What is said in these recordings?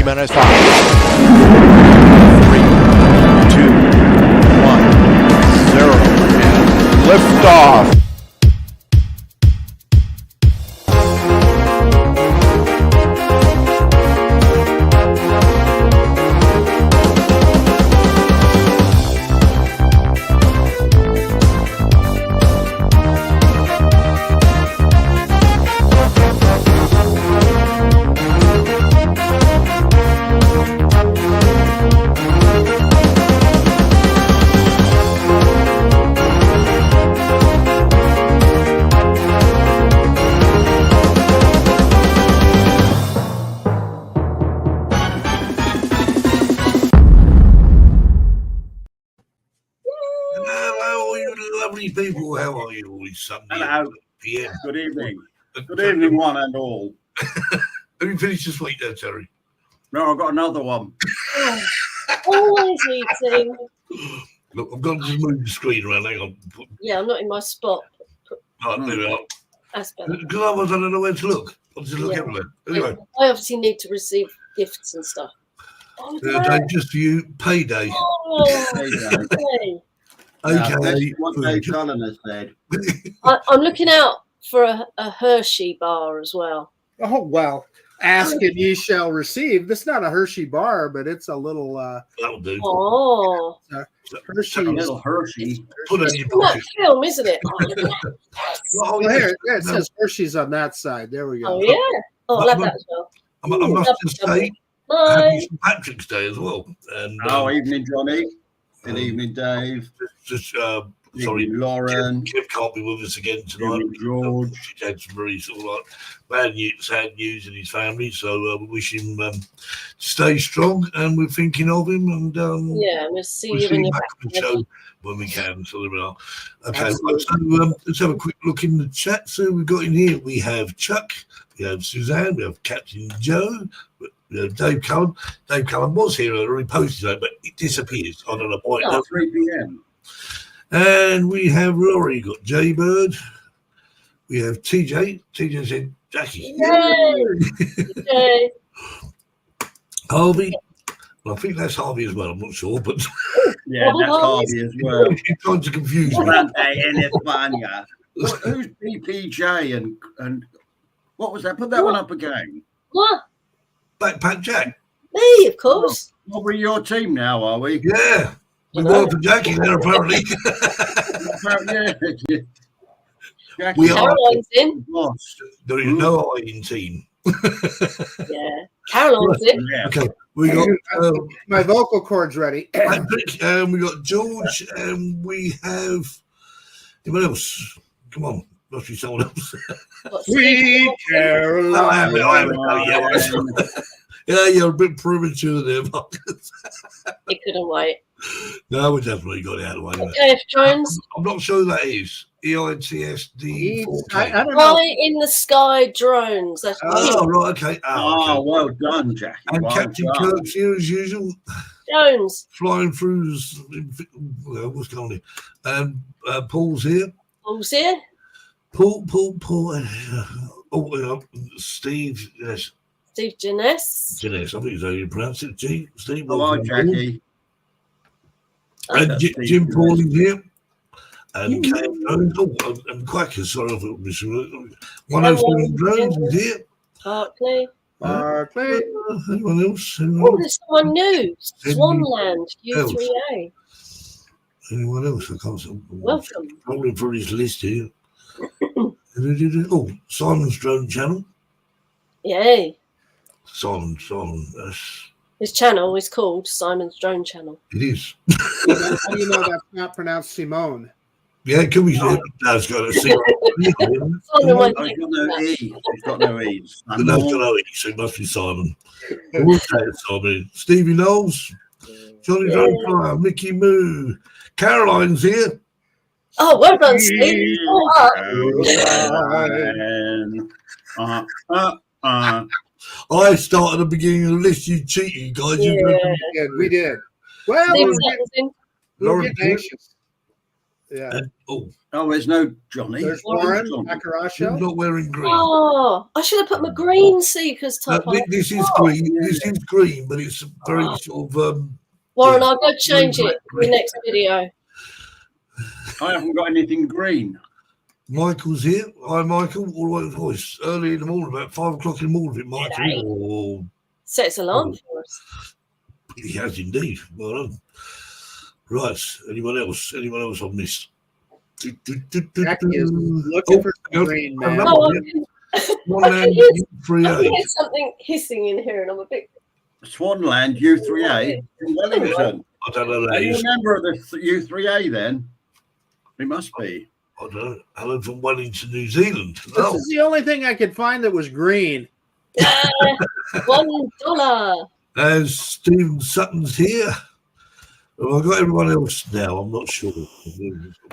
T-minus 5, 3, 2, 1, 0, and liftoff. People, how are you all this Sunday? Hello. PM. Good evening. Good evening, one and all. Have you finished this week there, Terry? No, I've got another one. Always eating. Look, I've got to just move the screen around. Hang on. Yeah, I'm not in my spot. Right, there we are. That's better. Because otherwise I don't know where to look. I'll just look everywhere. Anyway. I obviously need to receive gifts and stuff. Oh, Dave, just for you, payday. Oh, Payday. Okay. What Dave Cullen has said. I'm looking out for a Hershey bar as well. Oh, well, ask and ye shall receive. This is not a Hershey bar, but it's a little That'll do. Oh, Hershey. A little Hershey. Put it in your from that pocket. film, isn't it? Oh, look at that. Oh, Well, yes. here, it says Hershey's on that side. There we go. Oh, yeah. Oh, I love that as well. I must just say, Bye. happy St. Patrick's Day as well. And Evening, Johnny. Good evening, Dave. just Sorry, sorry, Lauren. Kev can't be with us again tonight. Evening, George. She's had some very sort of like bad news, sad news in his family, so we wish him to stay strong, and we're thinking of him. And Yeah, we'll see we'll you see when him you're back back. on the show when we can. So there we are. Okay, Absolutely. so let's have a quick look in the chat. So we've got in here. We have Chuck, we have Suzanne, we have Captain Joe. We have Dave Cullen. Dave Cullen was here earlier, he posted it, but it disappears. I don't know why. Oh. 3 p.m. And we have Rory, got Jay Bird. We have TJ. TJ said Jackie. Yay! Yay. Harvey. Well, I think that's Harvey as well. I'm not sure, but Yeah, that's Harvey as well. he's trying to confuse me. Grande en España. Who's BPJ and what was that? Put that one up again. What? Backpack Jack. Me, of course. Well, we're your team now, are we? Yeah. We Hello. work for Jackie there, apparently. Yeah. Jackie, We are. Caroline's in. boss. There is no I in team. Yeah. Caroline's in. Yeah. Okay. We got My vocal cord's ready. Patrick, and we got George, and we have anyone else? Come on. Must be someone else. Sweet Caroline. Yeah, you're a bit premature there, Marcus. You couldn't wait. No, we definitely got it out of the way. Jeff Jones. I'm not sure who that is. EITSD. I don't know. High in the sky drones. That's Oh, right, okay. Oh, Okay. well done, Jackie. And Well Captain done. Kirk's here as usual, Jones. flying through. What's going on? Paul's here. Who's here? Paul. Steve. Yes. Steve Jeunesse. Jeunesse, I think is how you pronounce it. Steve. Hello, Jackie. And Jim Paul is here. And Cam Jones. And Quackers, sorry, I thought this was 107 Drones is here. Barclay. Barclay. Anyone else? Oh, there's someone new. Swanland, U3A. Anyone else? I can't see. Welcome. Rolling through his list here. Oh, Simon's Drone Channel. Yay. Simon. His channel is called Simon's Drone Channel. It is. How do you know that's not pronounced Simone? Yeah, it could be. That's got a C. Simon Oh, won't he's take got no that. E. He's got no E's. That's got no E, so it must be Simon. We'll say it's Simon. Stevie Knowles, Johnny Drone Flyer, Mickey Moo, Caroline's here. Oh, well done, Steve. I start at the beginning of the list. You cheating, guys. You Yeah. We did. Well, Steve we're Sutton's in. getting anxious. Yeah. And, oh, Oh, there's no Johnny. There's Warren Warren he's Acaraccio. not wearing green. Oh, I should have put my green Seekers top on. This is green. This is green, but it's very sort of. Warren, yeah. I'll go change it for the next video. I haven't got anything green. Michael's here. Hi, Michael. All right, voice. Early in the morning, about 5 o'clock in the morning, Michael. Oh, Sets alarm for us. he has indeed. Well done. Right. Anyone else? Anyone else on this? Jackie is looking for some green, man. Oh, One I land can U3A. hear something hissing in here, and I'm a bit. Swanland U3A in Wellington. I don't know that Are you is. a member of the U3A then? He must be. I don't know. Hello from Wellington, New Zealand. This Oh, is the only thing I could find that was green. $1. as Stephen Sutton's here. Have I got everyone else now? I'm not sure.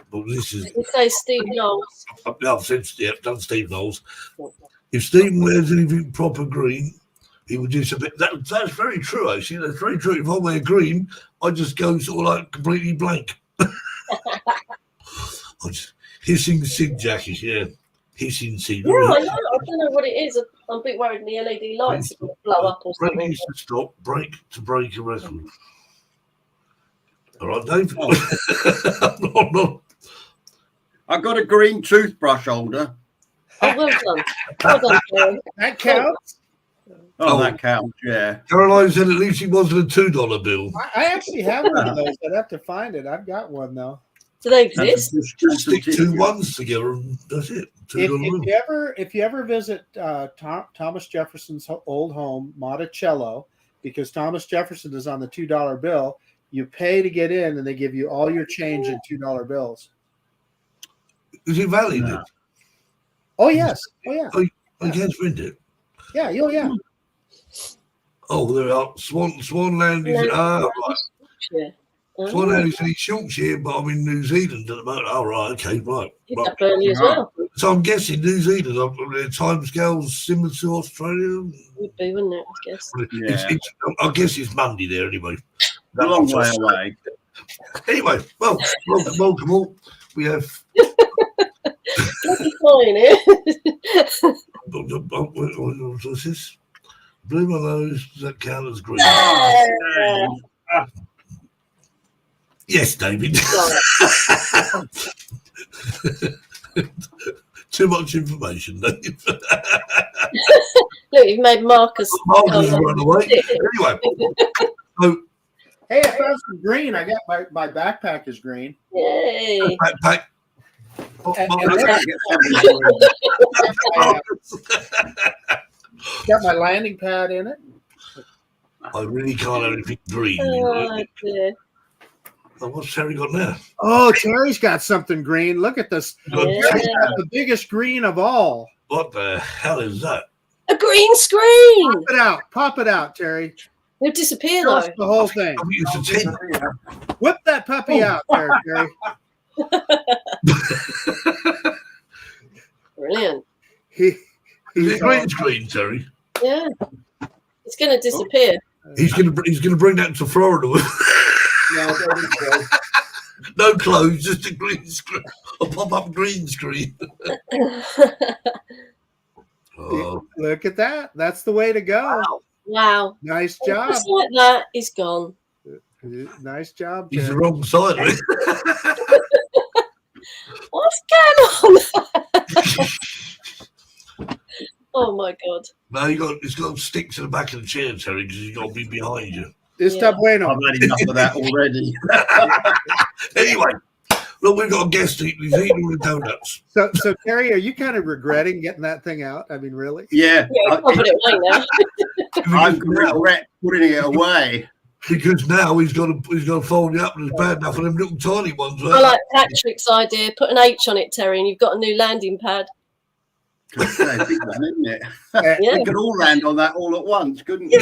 But this is. You say Steve Knowles. I've said, yeah, done Steve Knowles. If Stephen wears anything proper green, he would disappear. That's very true, actually. That's very true. If I wear green, I just go sort of like completely blank. Hissing Sid jacket, yeah. Hissing Sid. Yeah, I know. I don't know what it is. I'm a bit worried the LED lights are going to blow up or Break something. needs to stop. Break to break a record. All right, Dave. No. I got a green toothbrush holder. Oh, well done. Well done, Karen. That counts. Oh, that counts, yeah. Caroline said at least it wasn't a $2 bill. I actually have one of those. I'd have to find it. I've got one though. Do they exist? Stick two ones together and that's it. $2 bill. If you ever visit Thomas Jefferson's old home, Monticello, because Thomas Jefferson is on the $2 bill, you pay to get in, and they give you all your change in $2 bills. Is it valid? No. Oh yes. Oh yeah. I can't print it. Yeah. Oh yeah. Oh, there are. Swanland is right. Yeah. Swanland is in East Yorkshire, but I'm in New Zealand at the moment. Oh, right, okay, right. It's up early as well. So I'm guessing New Zealand, their timescales similar to Australia. Would be, wouldn't it? I guess. Yeah. I guess it's Monday there anyway. A long way away. Anyway, well, welcome all. We have. Bloody fine here. What's this? Blue my nose, does that count as green? Yes, David. Too much information, Dave. Look, you've made Marcus. Marcus has run away. Anyway, so Hey, I found some green. I got my backpack is green. Yay. backpack. Got my landing pad in it. I really can't have anything green. Oh, dear. Oh, what's Terry got now? Oh, Terry's got something green. Look at this. Yeah. Terry's got the biggest green of all. What the hell is that? A green screen. Pop it out, Terry. It'll disappear, Show though. us the whole thing. I think it's a 10. Whip that puppy out there, Terry. Brilliant. Is it green screen, Terry? Yeah. It's going to disappear. He's gonna bring that to Florida. No clothes, just a green screen, a pop-up green screen. Oh, Look at that. That's the way to go. Wow. Nice job. Just like that, he's gone. Nice job, he's the Terry. wrong side of it. What's going on? Oh, my God. No, it's got to stick to the back of the chair, Terry, because he's got to be behind you. Está bueno. I've had enough of that already. Anyway, look, we've got a guest. He's eating the donuts. So Terry, are you kind of regretting getting that thing out? I mean, really? Yeah. Yeah, I'll put it away now. I'm regret putting it away. Because now he's got to fold it up, and it's bad enough for them little tiny ones. I like Patrick's idea. Put an H on it, Terry, and you've got a new landing pad. That's a big one, isn't it? Yeah. We could all land on that all at once, couldn't we?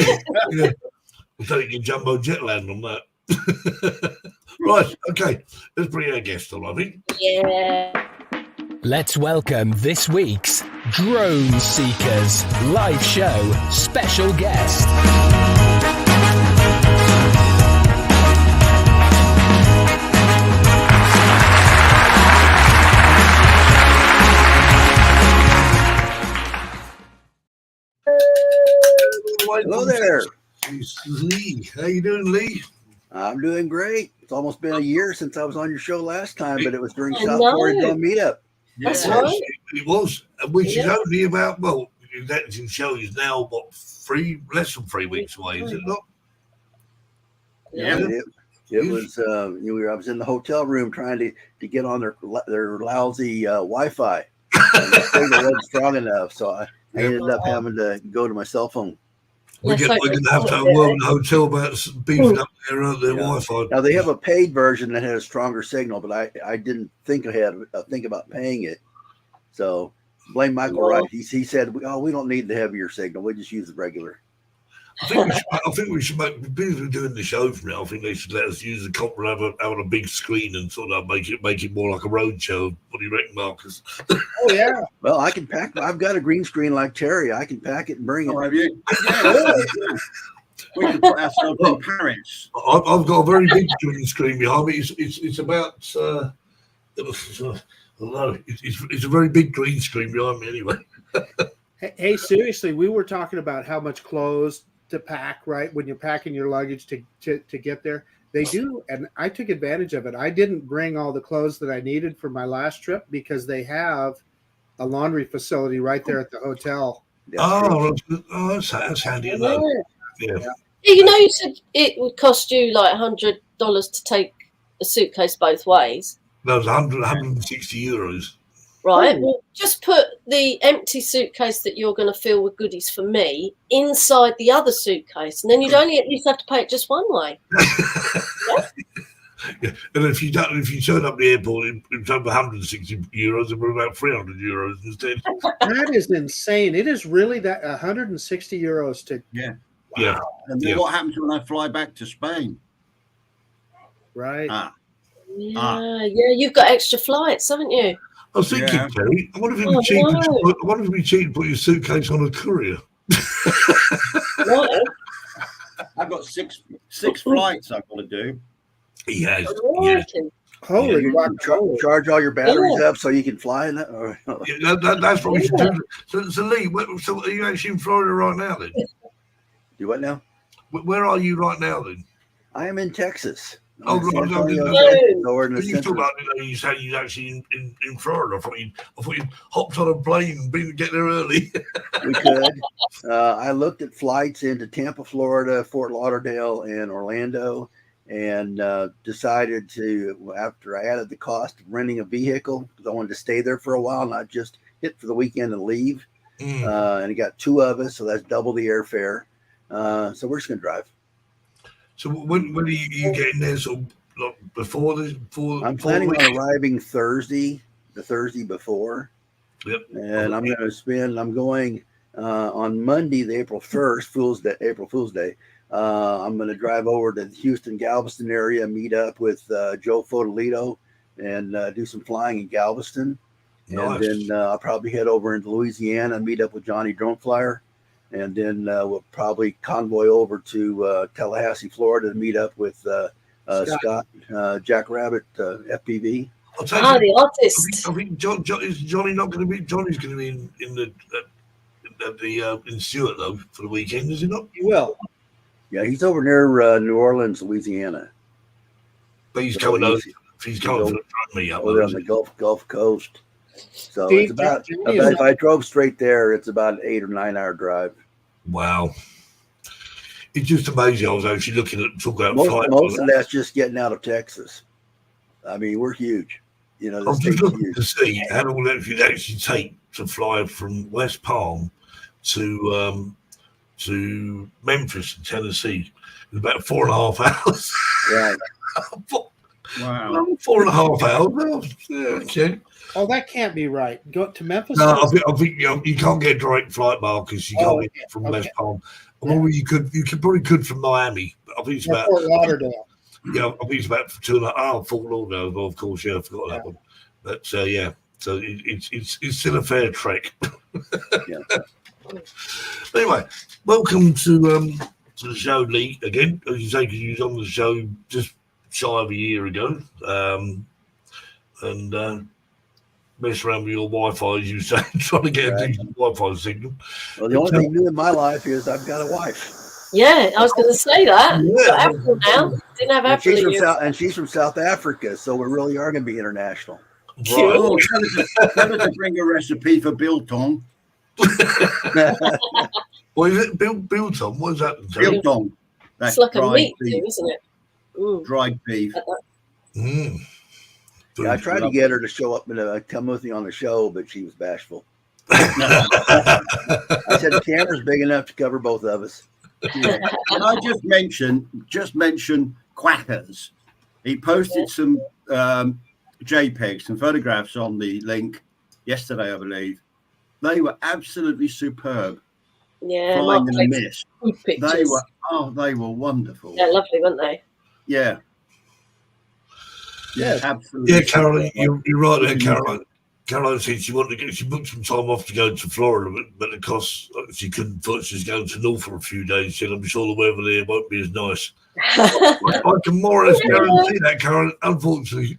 Yeah. We'll take your jumbo jet land on that. Right, okay. Let's bring our guest on, I think. Yeah. Let's welcome this week's Drone Seekers live show special guest. way Hello from there. Texas is Lee. How you doing, Lee? I'm doing great. It's almost been a year since I was on your show last time, but it was during I South know. Florida Drone Meetup. That's Yeah. right. It was, which is Yeah. only about, well, that show is now, what, less than 3 weeks away, is it not? Yeah. It was. I was in the hotel room trying to get on their lousy Wi-Fi. And the signal wasn't strong enough, so I ended up having to go to my cell phone. We're Let's going hope to have to have a word with the hotel about beefing up their Wi-Fi. Now they have a paid version that has a stronger signal, but I didn't think think about paying it. So blame Michael Wright. He said, "Oh, we don't need the heavier signal. We just use the regular." I think we should make, because we're doing the show from now, I think they should let us use the copper and have a big screen and sort of make it more like a road show. What do you reckon, Marcus? Oh yeah. Well, I can pack. I've got a green screen like Terry. I can pack it and bring it. Oh, have you? Yeah. We can put ourselves in Paris. I've got a very big green screen behind me. It's about I don't know. It's a very big green screen behind me anyway. Hey, seriously, we were talking about how much clothes to pack, right? When you're packing your luggage to get there. They do, and I took advantage of it. I didn't bring all the clothes that I needed for my last trip because they have a laundry facility right there at the hotel. That's handy enough. Yeah. You know, you said it would cost you like $100 to take a suitcase both ways. That was 160 euros. Right. Well, just put the empty suitcase that you're going to fill with goodies for me inside the other suitcase, and then you'd only at least have to pay it just one way. Yeah. And if you turn up the airport, it's over 160 euros, and we're about 300 euros instead. That is insane. It is really that 160 euros to. Yeah. Wow. Yeah. And then what happens when I fly back to Spain? Right. Yeah, you've got extra flights, haven't you? I was thinking, Terry, I wonder if it'd be cheap to put your suitcase on a courier. Right. I've got six flights I've got to do. He has. Holy charge all your batteries up so you can fly in that. That's what we should do. So Lee, so are you actually in Florida right now then? Do what now? Where are you right now then? I am in Texas. Oh, right. You talk about you said you're actually in Florida. I thought you hopped on a plane and get there early. We could. I looked at flights into Tampa, Florida, Fort Lauderdale, and Orlando, and decided to, after I added the cost of renting a vehicle, because I wanted to stay there for a while, not just hit for the weekend and leave. And it got two of us, so that's double the airfare. So we're just gonna drive. So when are you getting there? So before this? I'm planning on arriving Thursday, the Thursday before. Yep. And I'm going on Monday, the April 1st, April Fool's Day. I'm going to drive over to the Houston, Galveston area, meet up with Joe Fodolito, and do some flying in Galveston. Nice. And then I'll probably head over into Louisiana and meet up with Johnny Drone Flyer. And then we'll probably convoy over to Tallahassee, Florida, to meet up with Scott Jackrabbit, FPV. The artist. I think is Johnny not going to be? Johnny's going to be in Stewart though for the weekend, is he not? He will. Yeah, he's over near New Orleans, Louisiana. But he's coming over. He's coming to the me up over on the Gulf Coast. So Steve, it's about if I drove straight there, it's about an 8 or 9 hour drive. Wow. It's just amazing. I was actually looking at talking about most of that's just getting out of Texas. I mean, we're huge. You know, I'm just looking to see how long it would actually take to fly from West Palm to Memphis, Tennessee. It's about 4.5 hours. Right. Wow. 4.5 hours. Yeah, okay. Oh, that can't be right. Go to Memphis. No, I think you can't get a direct flight, Marcus. You can't get from West Palm. Well, you probably could from Miami. But I think it's about Fort Lauderdale. Yeah, I think it's about 2.5 hours. Fort Lauderdale, well, of course. Yeah, I forgot that one. But yeah, so it's still a fair trek. Yeah. Anyway, welcome to the show, Lee. Again, as you say, because you was on the show just shy of a year ago, and mess around with your Wi-Fi, as you say, trying to get a decent Wi-Fi signal. Well, the only thing new in my life is I've got a wife. Yeah, I was going to say that. You've got April now. Didn't have And April. she's from South Africa, so we really are going to be international. Right. Oh, tell her to bring a recipe for biltong. What is it? Biltong? What is that? Biltong. It's like a meat thing, isn't it? Dried beef. Mm. Yeah, I tried to get her to show up and come with me on the show, but she was bashful. No. I said the camera's big enough to cover both of us. Yeah. And I just mention Quackers. He posted some JPEGs, some photographs on the link yesterday, I believe. They were absolutely superb. Yeah, Flying in the mist. Good pictures. They were wonderful. Yeah, lovely, weren't they? Yeah. Yeah, absolutely. Yeah, Caroline, you're right there, Caroline. Caroline said she booked some time off to go to Florida, but of course she couldn't. She's going to North for a few days. She said, "I'm sure the weather there won't be as nice." I can more or less guarantee that, Caroline. Unfortunately.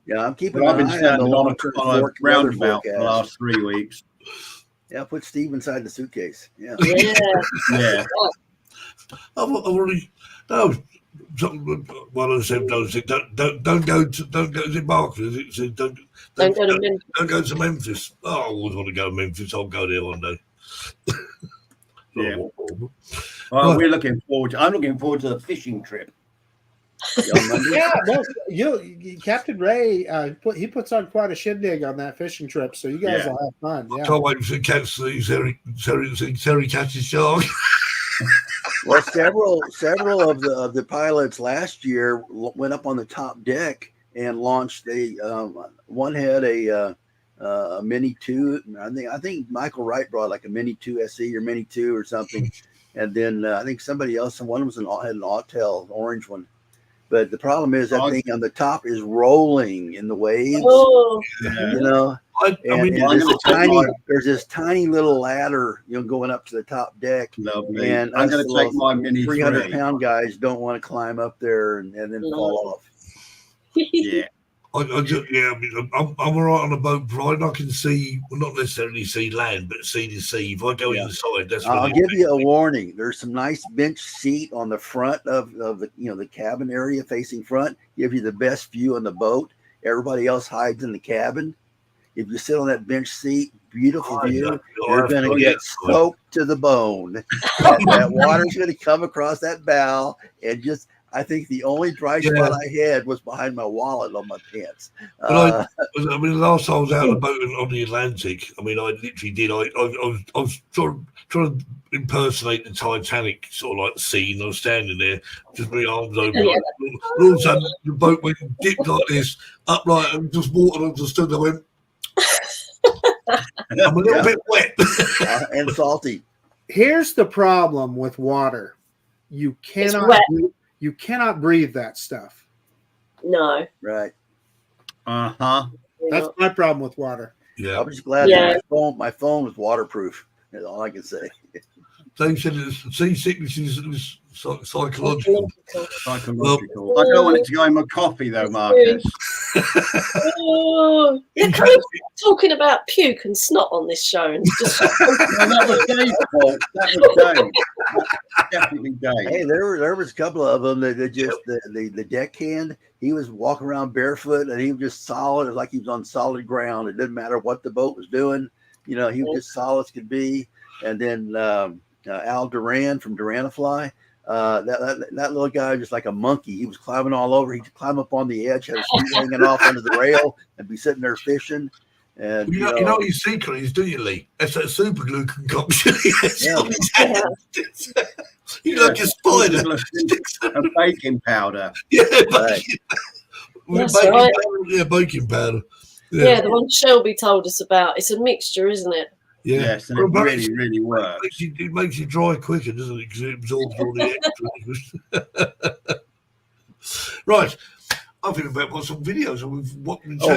Yeah, I'm keeping I've an been eye on standing the on long-term a roundabout for the last 3 weeks. Yeah, put Steve inside the suitcase. Yeah. Yeah. I've already no. One of them don't go to is it Barclays? It said don't go to Memphis. Oh, I always want to go to Memphis. I'll go there one day. Yeah. Well, we're looking forward. I'm looking forward to the fishing trip. Yeah, well, Captain Ray, he puts on quite a shindig on that fishing trip, so you guys will have fun. Yeah. I can't wait to catch Terry catches shark. Well, several of the pilots last year went up on the top deck and launched one had a Mini 2. I think Michael Wright brought like a Mini 2 SE or Mini 2 or something, and then I think somebody else, and one had an Autel, orange one. But the problem is that thing on the top is rolling in the waves. Oh, you know. There's this tiny little ladder, going up to the top deck. Lovely. And I'm going to take my Mini 300-pound guys don't want to climb up there and then fall off. Yeah. I'm all right on a boat ride. I can see, well, not necessarily see land, but see the sea. If I go inside, that's I'll give you a warning. There's some nice bench seat on the front of the the cabin area facing front. Give you the best view on the boat. Everybody else hides in the cabin. If you sit on that bench seat, beautiful view, you're going to get soaked to the bone. That water's going to come across that bow and just. I think the only dry spot I had was behind my wallet on my pants. But the last time I was out on a boat on the Atlantic, I literally did. I was trying to impersonate the Titanic sort of like scene. I was standing there, just my arms open. All of a sudden, the boat went dipped like this, upright, and just water. I just stood there, went. I'm a little bit wet and salty. Here's the problem with water: you cannot breathe that stuff. No. Right. That's my problem with water. Yeah. I'm just glad that my phone was waterproof. That's all I can say. They said seasickness is psychological. Psychological. I don't want it to go in my coffee, though, Marcus. Can we talking about puke and snot on this show? And just that was Dave's fault. That was Dave. Definitely Dave. Hey, there was a couple of them that just the deckhand. He was walking around barefoot and he was just solid. It was like he was on solid ground. It didn't matter what the boat was doing. He was just solid as could be. And then Al Duran from Duranifly. That little guy was just like a monkey. He was climbing all over. He'd climb up on the edge, have his feet hanging off under the rail, and be sitting there fishing. And you know what his secret is, do you, Lee? That's that super glue concoction. He's like a spider. And baking powder. Baking powder. Yeah, the one Shelby told us about. It's a mixture, isn't it? Yeah. Yes, and it really, really works. It makes you dry quicker, doesn't it? Because it absorbs all the extra. Right. I think about watching some videos of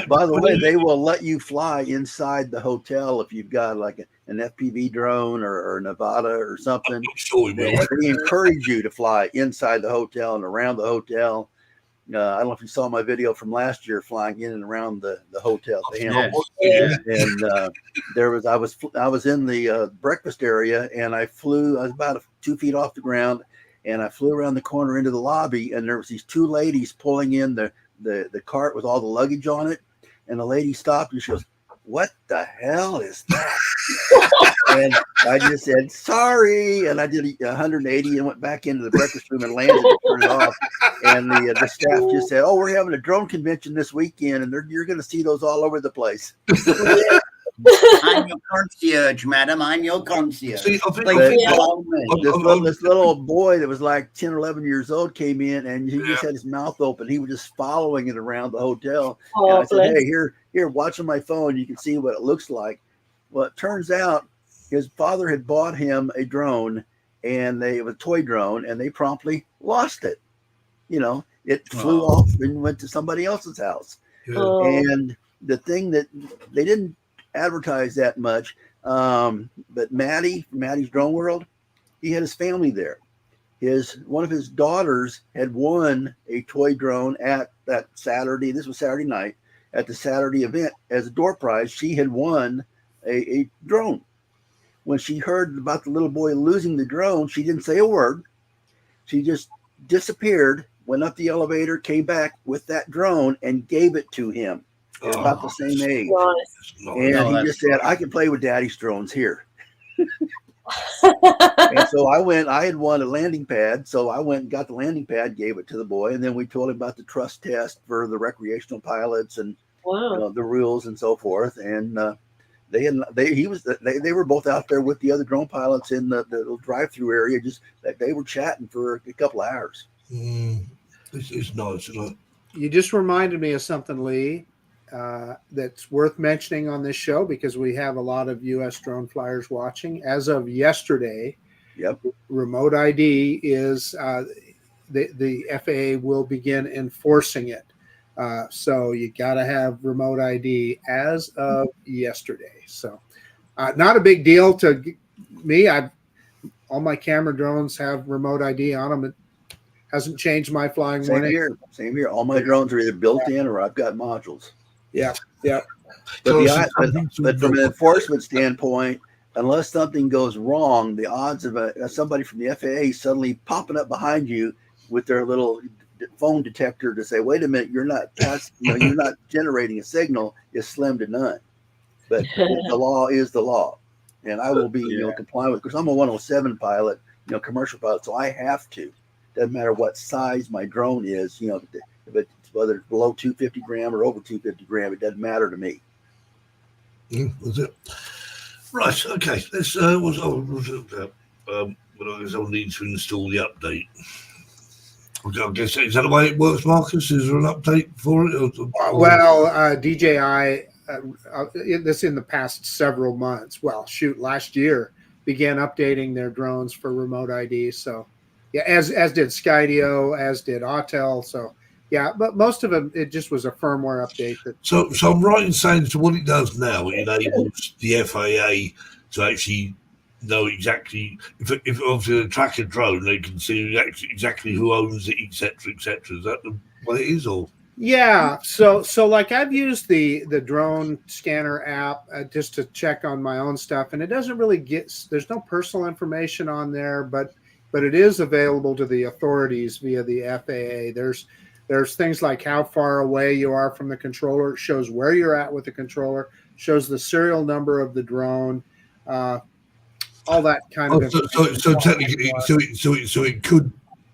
by the way, they will let you fly inside the hotel if you've got like an FPV drone or Nevada or something. I'm sure we will. They encourage you to fly inside the hotel and around the hotel. I don't know if you saw my video from last year flying in and around the hotel. The Hamptons. Yes. And I was in the breakfast area, and I was about 2 feet off the ground, and I flew around the corner into the lobby, and there was these two ladies pulling in the cart with all the luggage on it, and the lady stopped and she goes, "What the hell is that?" And I just said, "Sorry," and I did 180 and went back into the breakfast room and landed and turned it off. And the staff just said, "Oh, we're having a drone convention this weekend, and you're going to see those all over the place." I'm your concierge, madam. I'm your concierge. See, I think- Please follow me. This little boy that was like 10 or 11 years old came in, and he just had his mouth open. He was just following it around the hotel. And I said, "Hey, here, watch on my phone. You can see what it looks like." Well, it turns out his father had bought him a drone, and it was a toy drone, and they promptly lost it. It flew off and went to somebody else's house. Oh. And the thing that they didn't advertise that much, but Maddie's Drone World, he had his family there. One of his daughters had won a toy drone at that Saturday. This was Saturday night at the Saturday event as a door prize. She had won a drone. When she heard about the little boy losing the drone, she didn't say a word. She just disappeared, went up the elevator, came back with that drone and gave it to him. They're about the same age. Nice. And he just said, "I can play with Daddy's drones here." And so I had won a landing pad. So I went and got the landing pad, gave it to the boy. And then we told him about the trust test for the recreational pilots and the rules and so forth. And they were both out there with the other drone pilots in the little drive-through area. Just they were chatting for a couple of hours. It's nice, isn't it? You just reminded me of something, Lee, that's worth mentioning on this show because we have a lot of U.S. drone flyers watching. As of yesterday, remote ID is the FAA will begin enforcing it. So you got to have remote ID as of yesterday. So not a big deal to me. All my camera drones have remote ID on them. It hasn't changed my flying. Same here. All my drones are either built in or I've got modules. Yeah. But from an enforcement standpoint, unless something goes wrong, the odds of somebody from the FAA suddenly popping up behind you with their little phone detector to say, "Wait a minute, you're not you're not generating a signal," is slim to none. But the law is the law, and I will be compliant with, because I'm a 107 pilot, commercial pilot, so I have to. Doesn't matter what size my drone is, whether it's below 250 gram or over 250 gram, it doesn't matter to me. Was it right? Okay, let's. What I guess I'll need to install the update. I guess is that the way it works, Marcus? Is there an update for it? Well, DJI, this in the past several months. Well, last year began updating their drones for remote ID. So, yeah, as did Skydio, as did Autel. So, yeah, but most of them, it just was a firmware update. So I'm right in saying, so what it does now, it enables the FAA to actually know exactly, if obviously they track a drone, they can see exactly who owns it, etc., etc. Is that the way it is, or? Yeah, so like I've used the drone scanner app just to check on my own stuff, and it doesn't really there's no personal information on there, but it is available to the authorities via the FAA. There's things like how far away you are from the controller. It shows where you're at with the controller, shows the serial number of the drone, all that kind of information. So technically, so it could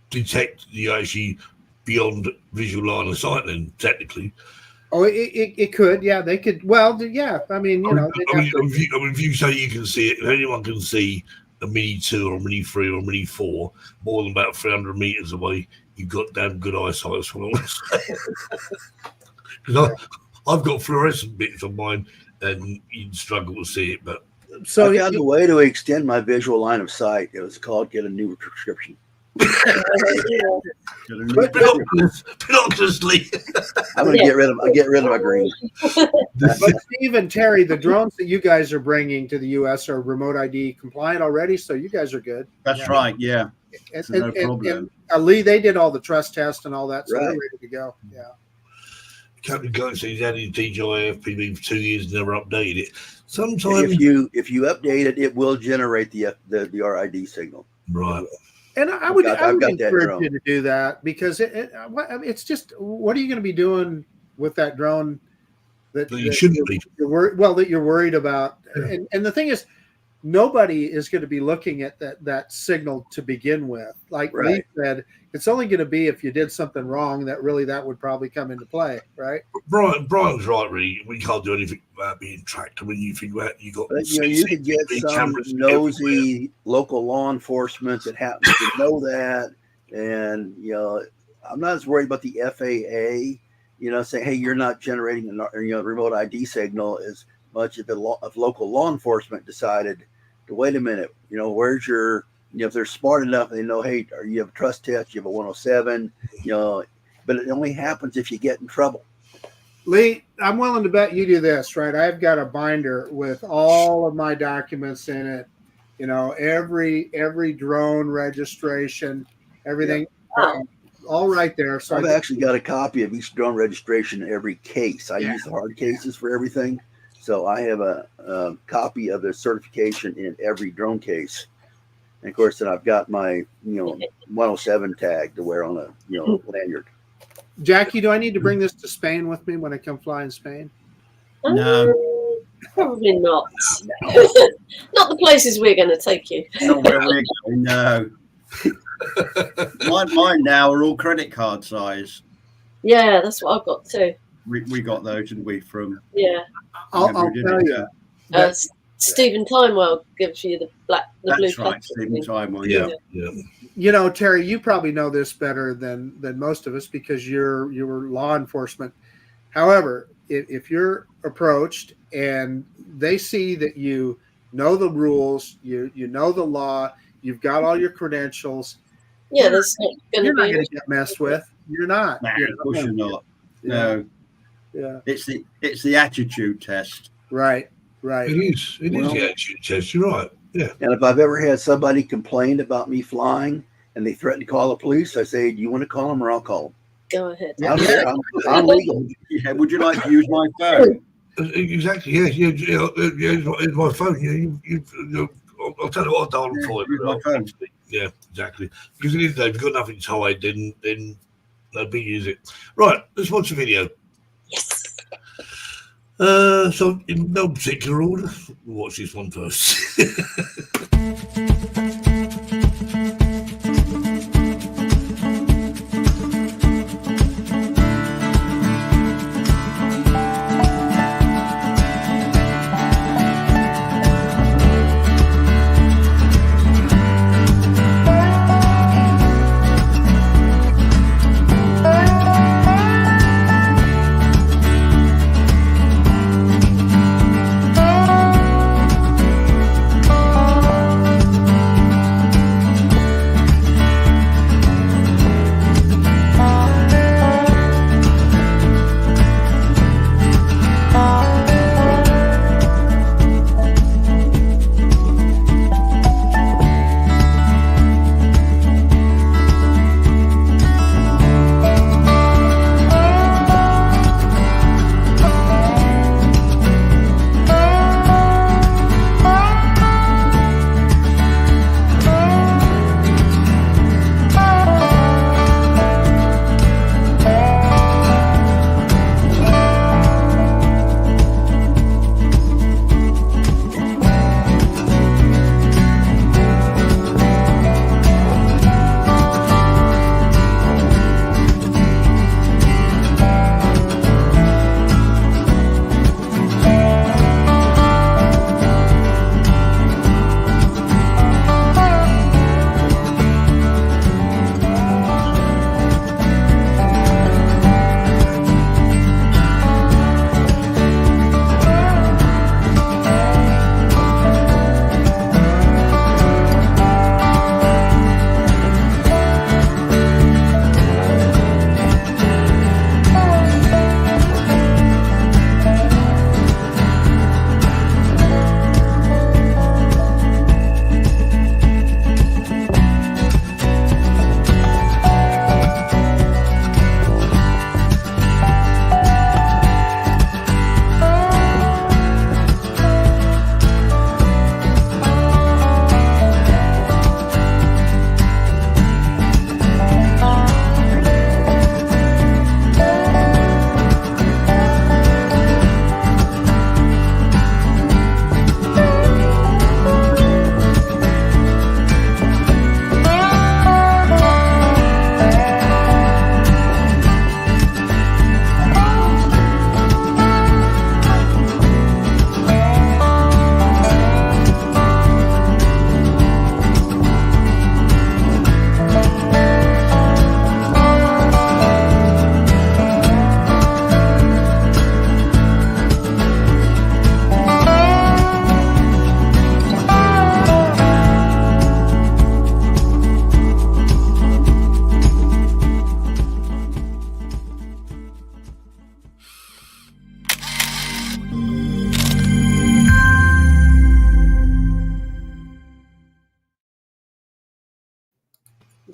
detect the actually beyond visual line of sight. Then technically, it could, yeah, they could. Well, yeah, I mean, if you say you can see it, if anyone can see a Mini 2 or a Mini 3 or a Mini 4 more than about 300 meters away, you've got damn good eyesight. That's what I want to say. Because I've got fluorescent bits on mine, and you'd struggle to see it. But so I found a way to extend my visual line of sight. It was called get a new prescription. Binoculously. I'm going to get rid of my green. But Steve and Terry, the drones that you guys are bringing to the U.S. are remote ID compliant already, so you guys are good. That's right. Yeah. And, So no problem. Lee, they did all the trust tests and all that, so they're Right. ready to go. Yeah. Captain Goat says he's had his DJI FPV for 2 years and never updated it. Sometimes, If you update it, it will generate the RID signal. right? And I would I've got that encourage drone. you to do that because it's just, what are you going to be doing with that drone that That you shouldn't be. you're worried, that you're worried about? And the thing is, nobody is going to be looking at that signal to begin with. Like Lee Right. said, it's only going to be if you did something wrong that would probably come into play, right? Brian's right, really. We can't do anything without being tracked. I mean, you think about you got But, you could get CCTV some cameras everywhere. nosy local law enforcement that happens to know that, and I'm not as worried about the FAA. Saying, hey, you're not generating a remote ID signal as much if local law enforcement decided to wait a minute. Where's your if they're smart enough, they know, hey, you have a trust test, you have a 107, but it only happens if you get in trouble. Lee, I'm willing to bet you do this, right? I've got a binder with all of my documents in it. Every drone registration, everything, all right there. So I've actually got a copy of each drone registration in every case. I use the hard cases for everything. So I have a copy of the certification in every drone case. And of course, then I've got my 107 tag to wear on a lanyard. Jackie, do I need to bring this to Spain with me when I come fly in Spain? No. Probably not. Not the places we're going to take you. Not where we're going, no. Mine now are all credit card size. Yeah, that's what I've got too. We got those, didn't we? From Yeah. I'll tell you. Stephen Timewell gives you the blue That's right, plastic Stephen thing. Timewell. Yeah. Terry, you probably know this better than most of us because you're law enforcement. However, if you're approached and they see that you know the rules, you know the law, you've got all your credentials. Yeah, there's You're not going going to get messed with. You're not. Nah, of course you're not. No, Yeah. it's the attitude test. Right. It is the attitude test. You're right. Yeah. And if I've ever had somebody complain about me flying and they threaten to call the police, I say, do you want to call them or I'll call them? Go ahead. I'm legal. Yeah, would you like to use my phone? Exactly. Yeah. It's my phone. I'll tell you what I've done for Use my phone. Yeah, exactly. Because at the end of the day, if you've got nothing to hide, then nobody use it. Right. Let's watch the video. Yes. So in no particular order, we'll watch this one first.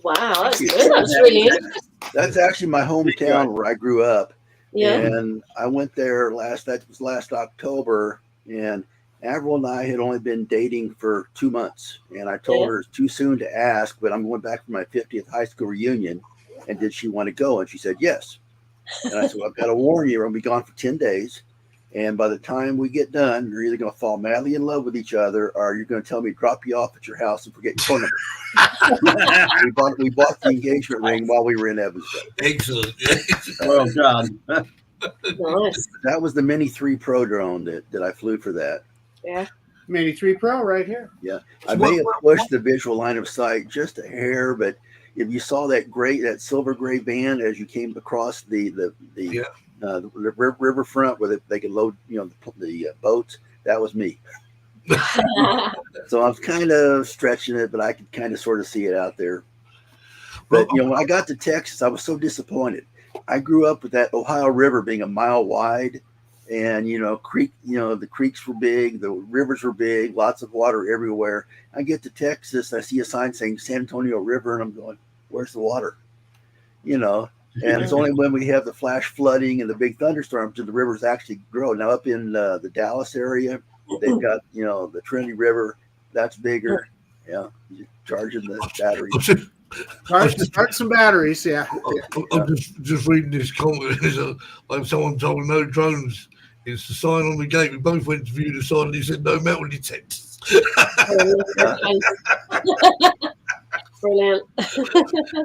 Wow, that's good. That's really interesting. That's actually my hometown where I grew up. Yeah. And I went there that was last October, and Avril and I had only been dating for 2 months. And I told her it's too soon to ask, but I'm going back for my 50th high school reunion. And did she want to go? And she said, yes. And I said, well, I've got to warn you, we're going to be gone for 10 days. And by the time we get done, you're either going to fall madly in love with each other, or you're going to tell me to drop you off at your house and forget your phone number. we bought the engagement ring while we were in Evansville. Excellent. Well done. Nice. That was the Mini 3 Pro drone that I flew for that. Yeah. Mini 3 Pro right here. Yeah, I may have pushed the visual line of sight just a hair, but if you saw that silver gray band as you came across the riverfront where they could load, the boats, that was me. So I was kind of stretching it, but I could kind of sort of see it out there. But when I got to Texas, I was so disappointed. I grew up with that Ohio River being a mile wide, and the creeks were big, the rivers were big, lots of water everywhere. I get to Texas, I see a sign saying San Antonio River, and I'm going, where's the water? And it's only when we have the flash flooding and the big thunderstorms do the rivers actually grow. Now up in the Dallas area, they've got the Trinity River, that's bigger. Yeah, charging the batteries. Start some batteries, yeah. I'm just reading this comment. Like someone told no drones. It's the sign on the gate. We both went to view the sign and he said no metal detectors. Brilliant.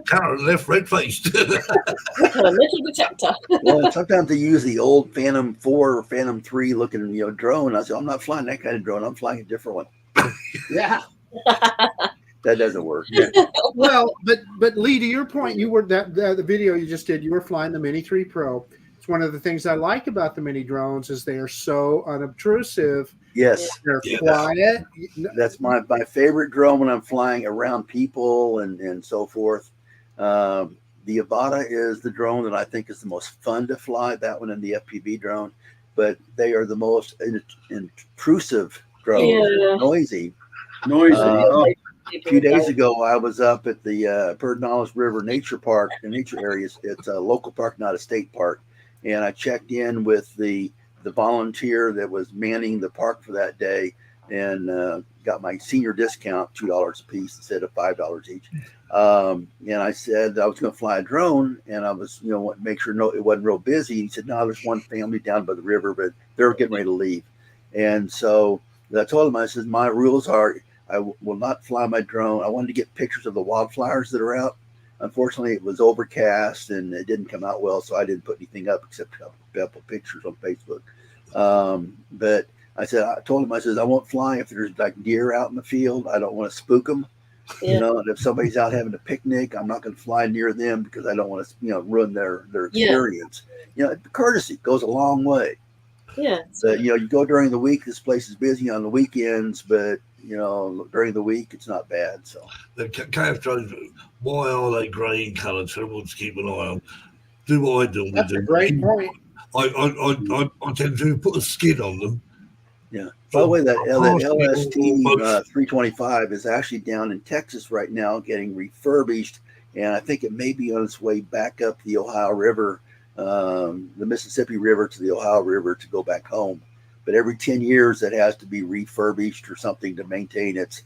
Karen left red faced. Metal detector. Well, sometimes they use the old Phantom 4 or Phantom 3 looking drone. I said, I'm not flying that kind of drone. I'm flying a different one. Yeah. That doesn't work. Well, but Lee, to your point, you were the video you just did. You were flying the Mini 3 Pro. It's one of the things I like about the mini drones is they are so unobtrusive. Yes, they're quiet. That's my favorite drone when I'm flying around people and so forth. The Avata is the drone that I think is the most fun to fly. That one and the FPV drone, but they are the most intrusive drones. Yeah. Noisy. A few days ago, I was up at the Pedernales River Nature Park, the nature areas. It's a local park, not a state park. And I checked in with the volunteer that was manning the park for that day and got my senior discount, $2 a piece instead of $5 each. And I said I was going to fly a drone, and I was, make sure it wasn't real busy. He said, no, there's one family down by the river, but they're getting ready to leave. And so I told him, I said, my rules are, I will not fly my drone. I wanted to get pictures of the wildflowers that are out. Unfortunately, it was overcast and it didn't come out well, so I didn't put anything up except a couple pictures on Facebook. But I told him, I said, I won't fly if there's like deer out in the field. I don't want to spook them. Yeah. And if somebody's out having a picnic, I'm not going to fly near them because I don't want to, ruin their experience. Courtesy goes a long way. Yeah. So, you go during the week, this place is busy on the weekends, but during the week, it's not bad. So The calf drones, why are they grey in colour? So everyone to keep an eye on. Do what I do. That's a great point. I tend to put a skid on them. Yeah. By the way, that LST 325 is actually down in Texas right now getting refurbished, and I think it may be on its way back up the Ohio River, the Mississippi River to the Ohio River to go back home. But every 10 years, it has to be refurbished or something to maintain its.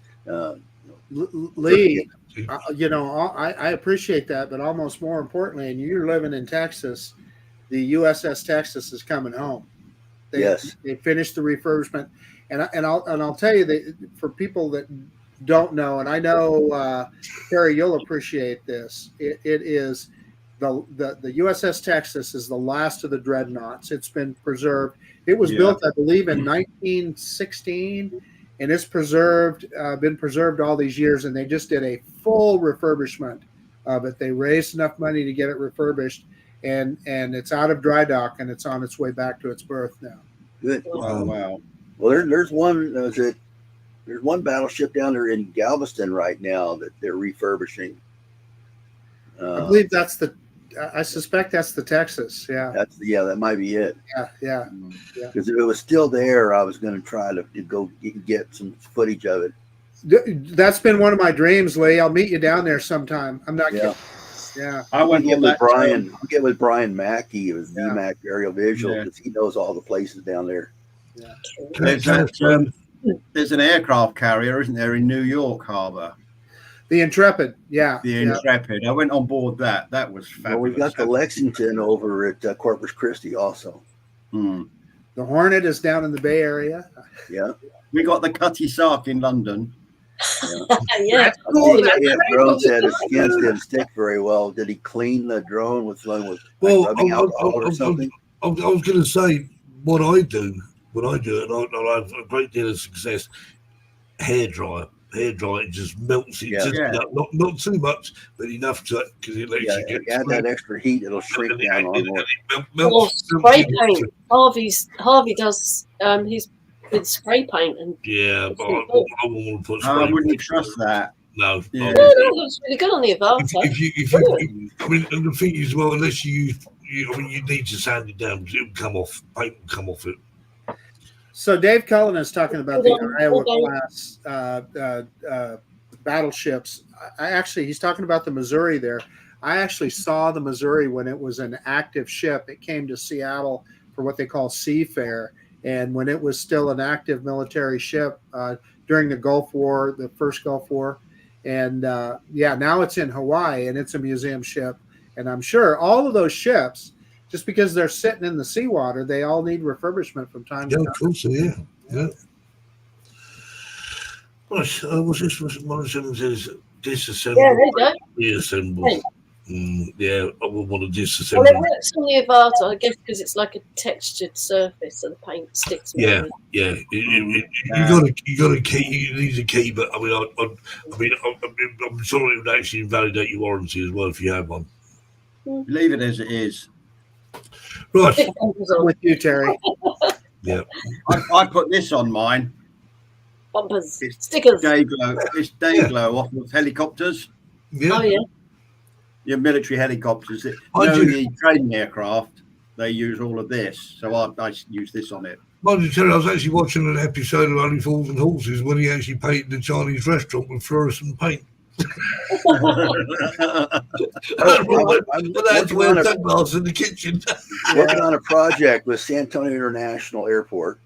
Lee, I appreciate that, but almost more importantly, and you're living in Texas, the USS Texas is coming home. They finished the refurbishment, and I'll tell you that for people that don't know, and I know Terry, you'll appreciate this. It is the USS Texas is the last of the dreadnoughts. It's been preserved. It was built, I believe, in 1916, and it's been preserved all these years. And they just did a full refurbishment of it. They raised enough money to get it refurbished, and it's out of dry dock and it's on its way back to its berth now. Good. Wow. Well, there's one. There's one battleship down there in Galveston right now that they're refurbishing. I believe I suspect that's the Texas. Yeah. That might be it. Yeah. Because if it was still there, I was going to try to go get some footage of it. That's been one of my dreams, Lee. I'll meet you down there sometime. I'm not kidding. Yeah. I went Get on with that. Brian. I'll get with Brian Mackey of VMAC Aerial Visual Yeah. because he knows all the places down there. There's an aircraft carrier, isn't there, in New York Harbor? The Intrepid. Yeah. The Intrepid. I went on board that. That was fabulous. Well, we've got the Lexington over at Corpus Christi also. Hmm. The Hornet is down in the Bay Area. Yeah. We got the Cutty Sark in London. Yeah. Yeah, drone said his skins didn't stick very well. Did he clean the drone with rubbing alcohol or something? I was going to say what I do when I do it, and I have a great deal of success. Hair dryer, it just melts it. Not too much, but enough to because it lets you get. Add that extra heat, it'll shrink down on more. Or spray paint. Harvey does. He's with spray paint and. Yeah, but I wouldn't put spray. I wouldn't trust that. No. Yeah. No, it looks really good on the Avatar. I mean, and the thing is, well, unless you use, you need to sand it down because it will come off. Paint will come off it. So Dave Cullen is talking about the Iowa class battleships. He's talking about the Missouri there. I actually saw the Missouri when it was an active ship. It came to Seattle for what they call Seafair. And when it was still an active military ship during the Gulf War, the first Gulf War. And now it's in Hawaii and it's a museum ship. And I'm sure all of those ships, just because they're sitting in the seawater, they all need refurbishment from time to time. Of course, yeah. What's this? One of them says disassemble. Yeah, there you go. Reassemble. Right. I would want to disassemble. Well, it works on the Avatar, I guess, because it's like a textured surface, so the paint sticks. Yeah. You got a key. You need a key, but I mean, I'm sorry, it would actually invalidate your warranty as well if you had one. Leave it as it is. Right. I'm with you, Terry. Yeah. I put this on mine. Bumpers, It's stickers. Day glow. It's day glow off of helicopters. Yeah. Oh yeah. Your military helicopters. I do. The training aircraft, they use all of this. So I use this on it. Mind you, Terry, I was actually watching an episode of Only Fools and Horses when he actually painted the Chinese restaurant with fluorescent paint. I'm sunglasses in the kitchen. working on a project with San Antonio International Airport.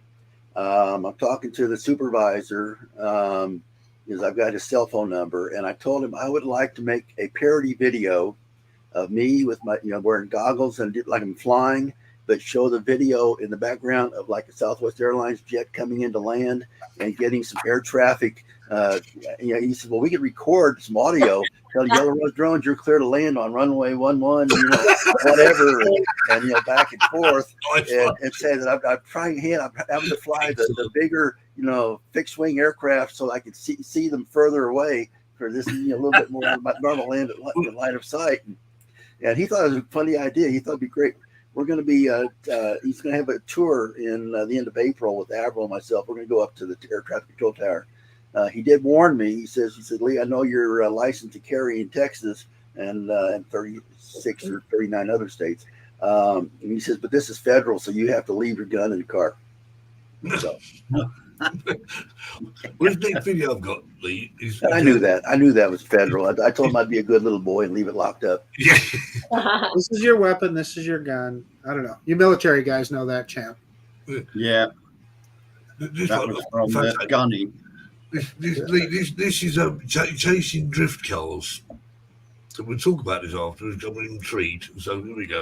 I'm talking to the supervisor because I've got his cell phone number, and I told him I would like to make a parody video of me with my, wearing goggles and like I'm flying, but show the video in the background of like a Southwest Airlines jet coming into land and getting some air traffic. He said, well, we could record some audio, tell Yellow Rose drones you're clear to land on runway 11, whatever, and back and forth, and say that I'm having to fly the bigger, fixed wing aircraft so I could see them further away for this, a little bit more normal land at line of sight. And he thought it was a funny idea. He thought it'd be great. We're going to be, he's going to have a tour in the end of April with Admiral and myself. We're going to go up to the air traffic control tower. He did warn me. He said, Lee, I know you're licensed to carry in Texas and 36 or 39 other states. And he says, but this is federal, so you have to leave your gun in the car. So. Where's the video I've got, Lee? I knew that. I knew that was federal. I told him I'd be a good little boy and leave it locked up. Yeah. This is your weapon. This is your gun. I don't know. You military guys know that, champ. Yeah. This That was from the Gunny. This is chasing drift cars. So we'll talk about this afterwards. I'm intrigued. So here we go.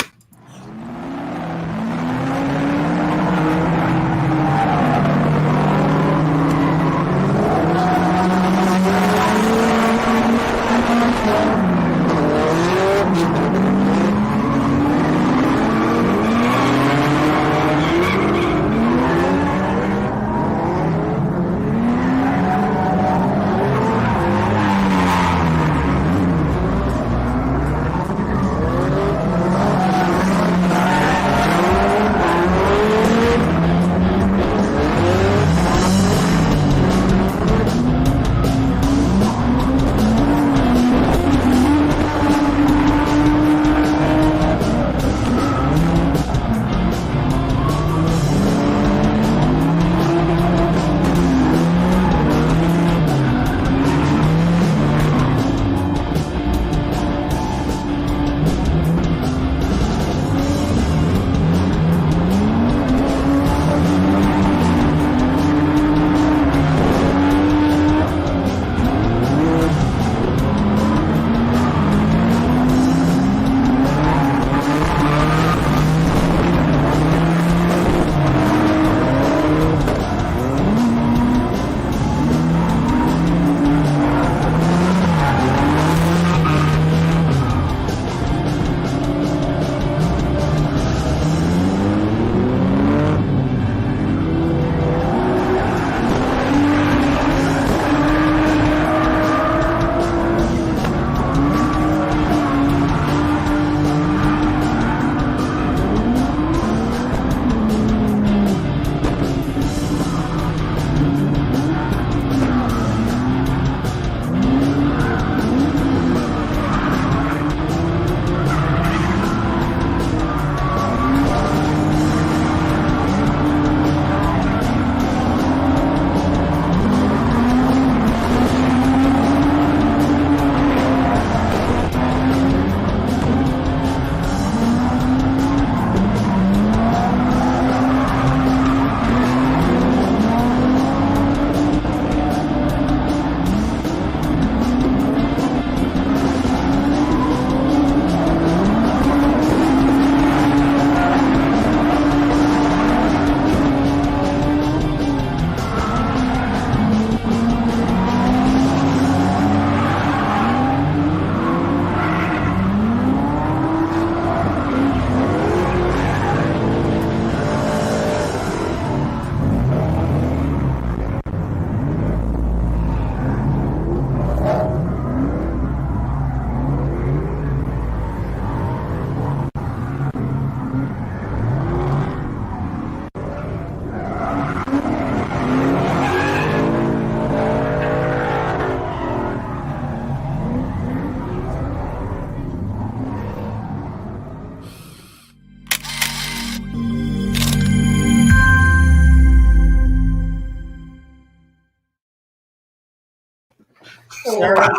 Sarah,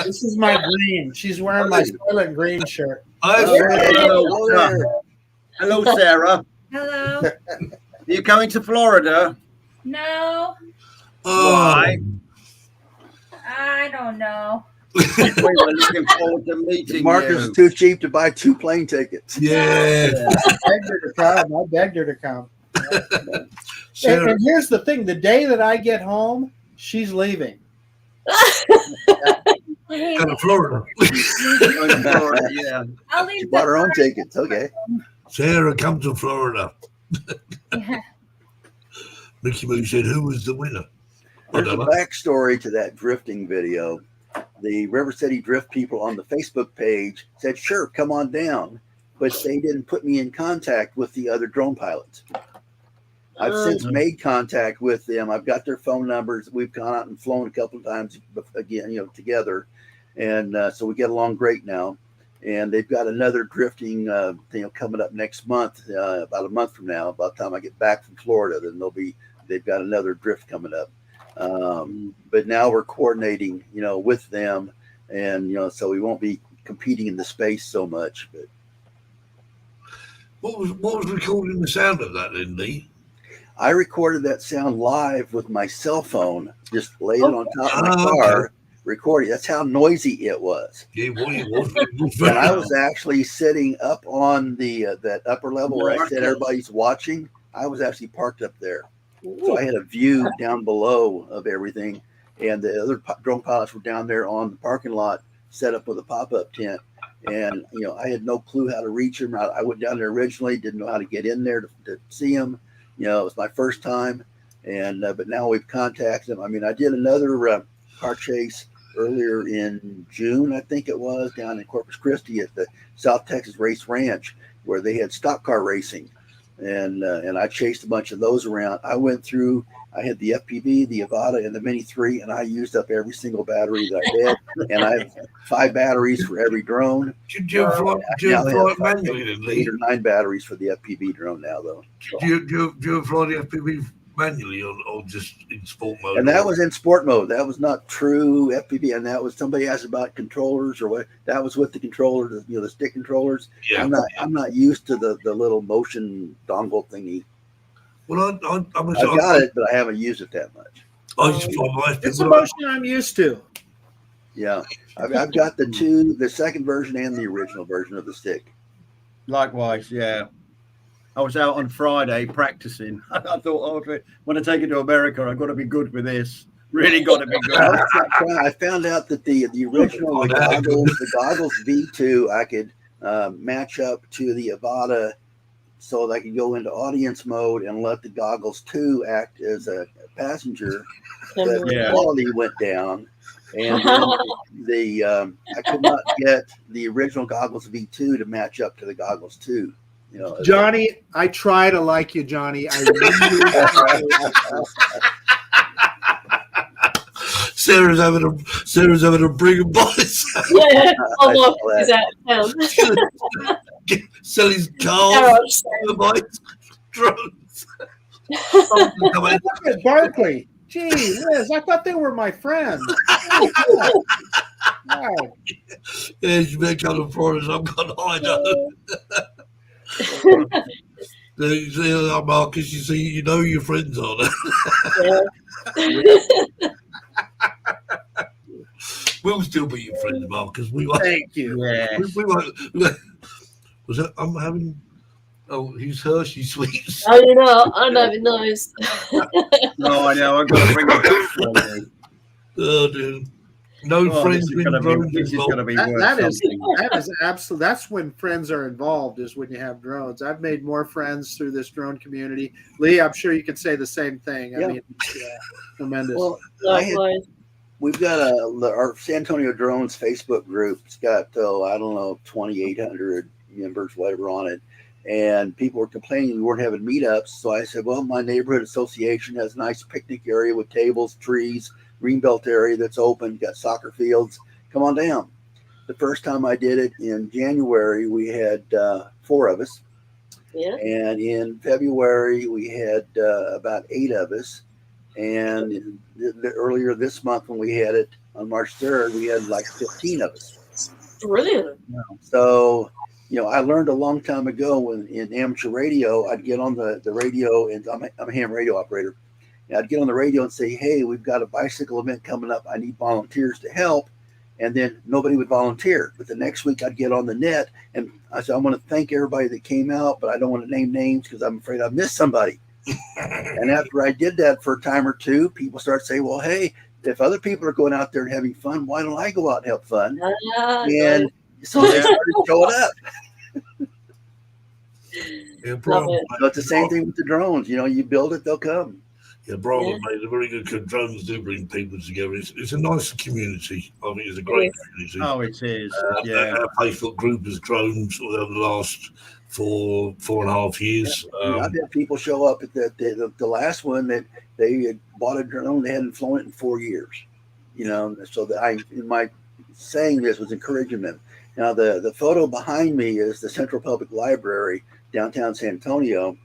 this is my green. She's wearing my Soylent Green shirt. Hello, there. hello, Sarah. Hello. Are you coming to Florida? No, Why? I don't know. We were looking forward to meeting Marcus you. is too cheap to buy 2 plane tickets. Yeah. I begged her to come. I begged her to come. And, Sarah, and here's the thing: the day that I get home, she's leaving. go to Florida. Yeah. I'll She leave bought her own the tickets. Okay. Sarah, come to Florida. yeah. Mickey Mouse said, "Who was the winner?" I There's a don't know. backstory to that drifting video. The River City Drift people on the Facebook page said, sure, come on down. But they didn't put me in contact with the other drone pilots. I've since made contact with them. I've got their phone numbers. We've gone out and flown a couple of times again, together. And so we get along great now. And they've got another drifting, coming up next month, about a month from now. About the time I get back from Florida, then they've got another drift coming up. But now we're coordinating, with them, and so we won't be competing in the space so much. But What was recording the sound of that, then, Lee? I recorded that sound live with my cell phone, just laid it on top of my car, recording. That's how noisy it was. Yeah, well, it was And I was actually sitting up on the that upper level where I said everybody's watching. I was actually parked up there. So I had a view down below of everything, and the other drone pilots were down there on the parking lot, set up with a pop-up tent. And I had no clue how to reach them. I went down there originally, didn't know how to get in there to see them. It was my first time, and but now we've contacted them. I mean, I did another car chase earlier in June, I think it was, down in Corpus Christi at the South Texas Race Ranch, where they had stock car racing. And I chased a bunch of those around. I went through, I had the FPV, the Avata, and the Mini 3, and I used up every single battery that I had. And I have 5 batteries for every drone. Did you fly it manually, then, Lee? 8 or 9 batteries for the FPV drone now, though. Do you fly the FPV manually or just in sport mode? And that was in sport mode. That was not true FPV. And that was, somebody asked about controllers or what. That was with the controller, the stick controllers. Yeah. I'm not used to the little motion dongle thingy. Well, I've got it, but I haven't used it that much. I used to fly my FPV. It's a motion I'm used to. Yeah, I've got the second version and the original version of the stick. Likewise, yeah. I was out on Friday practicing. I thought, when I take it to America, I've got to be good with this. Really got to be good. I found out that the original the goggles V2 I could match up to the Avata, so that I could go into audience mode and let the goggles 2 act as a passenger. But the quality went down, and I could not get the original goggles V2 to match up to the goggles 2. Johnny, I try to like you, Johnny. I really Sarah's having a bring and buy. Yeah, he's out of town. Sell his cars, motorbikes, drones. Look at Barkley. Gee whiz, I thought they were my friends. Wow. Yeah, you may come to Florida, so I'm going to Idaho. Marcus, you see, your friends on it. We'll still be your friends, Marcus. We won't. Thank you. Yeah. We won't. Was that? I'm having. Oh, he's Hershey sweets. I don't know. I don't even know. No, I know. I've got to bring it back for you. Oh, dude. No friends in drones. This is going to be worth That is something. absolutely. That's when friends are involved. Is when you have drones. I've made more friends through this drone community. Lee, I'm sure you could say the same thing. I mean, it's, tremendous. Well, Likewise. we've got our San Antonio Drones Facebook group. It's got 2,800 members, whatever, on it. And people were complaining we weren't having meetups. So I said, well, my neighborhood association has a nice picnic area with tables, trees, greenbelt area that's open, got soccer fields. Come on down. The first time I did it in January, we had 4 of us. Yeah. And in February, we had about 8 of us. And earlier this month when we had it, on March 3rd, we had like 15 of us. Brilliant. So, I learned a long time ago when in amateur radio, I'd get on the radio, and I'm a ham radio operator. And I'd get on the radio and say, hey, we've got a bicycle event coming up. I need volunteers to help. And then nobody would volunteer. But the next week I'd get on the net and I said, I want to thank everybody that came out, but I don't want to name names because I'm afraid I missed somebody. And after I did that for a time or two, people start saying, well, hey, if other people are going out there and having fun, why don't I go out and have fun? And so they started showing up. So it's the same thing with the drones. You build it, they'll come. Yeah, Brian made a very good. Drones do bring people together. It's a nice community. I think it's a great community. Oh, it is. Our Facebook group has grown sort of over the last four and a half years. I've had people show up at the last one that they had bought a drone, they hadn't flown it in 4 years. So that in my saying this was encouraging them. Now the photo behind me is the Central Public Library, downtown San Antonio.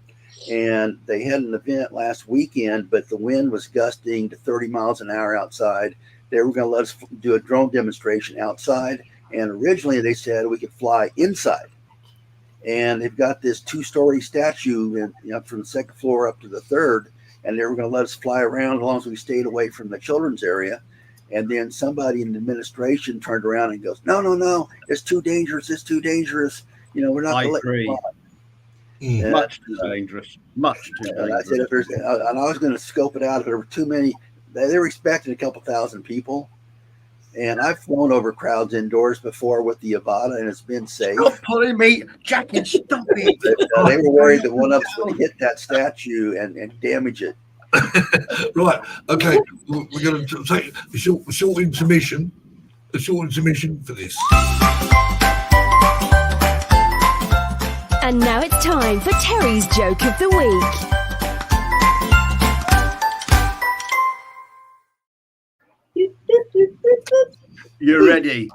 And they had an event last weekend, but the wind was gusting to 30 miles an hour outside. They were going to let us do a drone demonstration outside. And originally they said we could fly inside. And they've got this 2-story statue from the second floor up to the third. And they were going to let us fly around as long as we stayed away from the children's area. And then somebody in the administration turned around and goes, no, it's too dangerous. It's too dangerous. We're not going to let you fly. Much too dangerous. Much too dangerous. I said, and I was going to scope it out. If there were too many, they were expecting a couple thousand people. And I've flown over crowds indoors before with the Avata, and it's been safe. Stop pulling me, Jackie, stop it. But, they were worried that one of us would hit that statue and damage it. Right. Okay. We're going to take a short intermission. A short intermission for this. And now it's time for Terry's Joke of the Week. You're ready.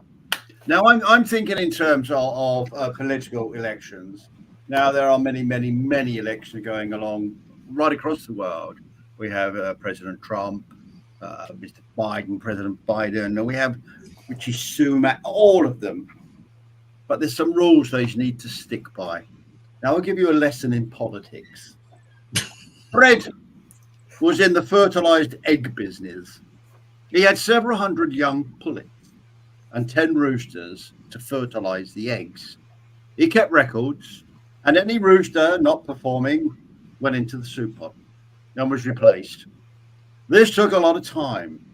Now, I'm thinking in terms of political elections. Now, there are many, many, many elections going along right across the world. We have President Trump, Mr. Biden, President Biden, and we have Rishi Sunak, all of them. But there's some rules they need to stick by. Now, I'll give you a lesson in politics. Fred was in the fertilized egg business. He had several hundred young pullets and 10 roosters to fertilize the eggs. He kept records, and any rooster not performing went into the soup pot and was replaced. This took a lot of time,